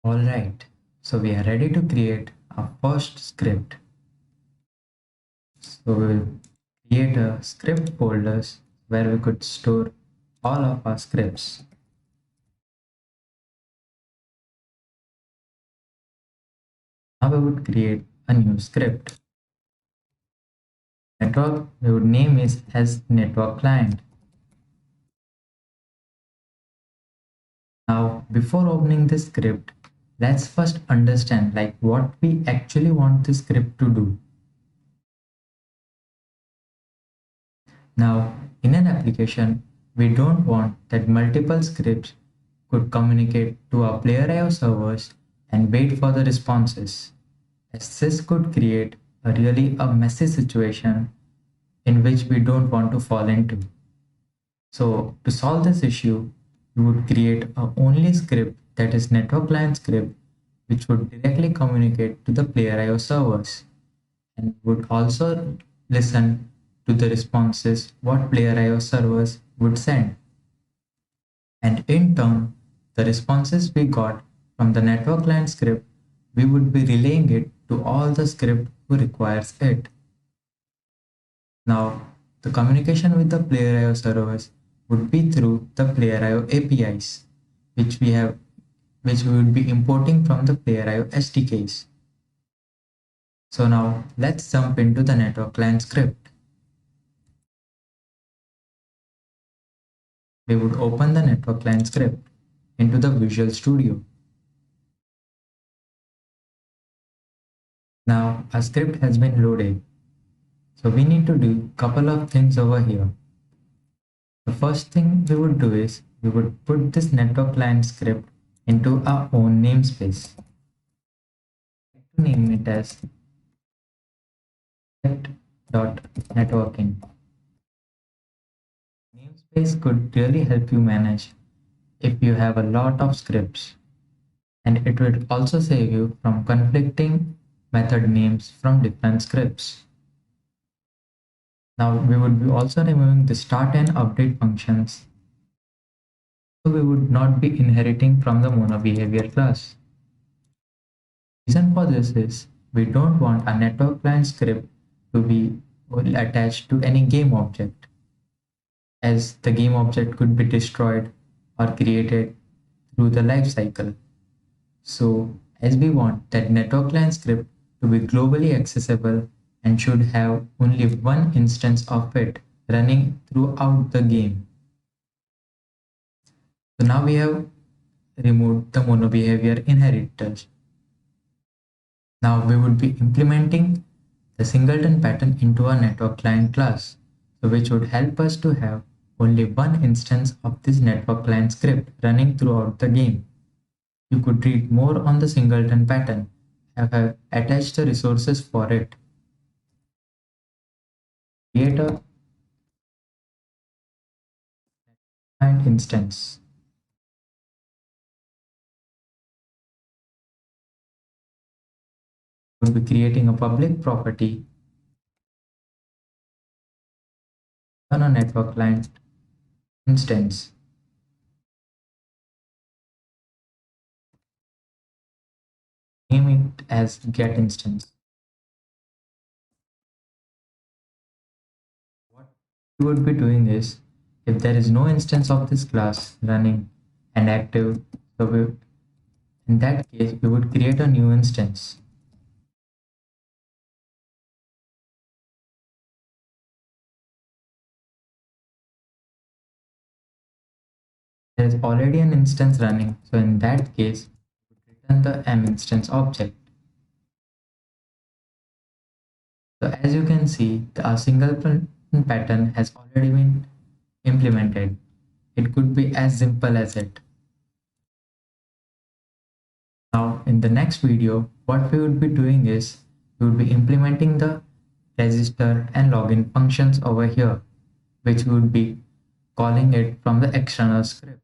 Alright, so we are ready to create our first script. So we will create a script folders where we could store all of our scripts. Now we would create a new script. Network we would name is as network client. Now before opening this script, let's first understand what we actually want the script to do. Now, in an application, we don't want that multiple scripts could communicate to our player.io servers and wait for the responses, as this could create a messy situation in which we don't want to fall into. So, to solve this issue, we would create a only script that is network client script, which would directly communicate to the player.io servers and would also listen to the responses what player.io servers would send. And in turn, the responses we got from the network client script, we would be relaying it to all the script who requires it. Now, the communication with the player.io servers would be through the player.io APIs, which we would be importing from the player.io SDKs. So now let's jump into the network client script. We would open the network client script into the Visual Studio. Now our script has been loaded. So we need to do a couple of things over here. The first thing we would do is we would put this network client script into our own namespace. To name it as script.networking. Namespace could really help you manage if you have a lot of scripts, and it would also save you from conflicting method names from different scripts. Now we would be also removing the start and update functions, so we would not be inheriting from the monoBehavior class. Reason for this is we don't want a network client script to be attached to any game object, as the game object could be destroyed or created through the life cycle. So as we want that network client script to be globally accessible and should have only one instance of it running throughout the game. So now we have removed the monoBehavior inheritors. Now we would be implementing the singleton pattern into our network client class, so which would help us to have only one instance of this network client script running throughout the game. You could read more on the singleton pattern. I have attached the resources for it. Create a client instance. We'll be creating a public property on a network client instance. Name it as get instance. What we would be doing is, if there is no instance of this class running and active, so in that case we would create a new instance. There is already an instance running, so in that case we would return the m instance object. So as you can see, our singleton pattern has already been implemented. It could be as simple as it. Now in the next video, what we would be doing is we would be implementing the register and login functions over here, which we would be calling it from the external script.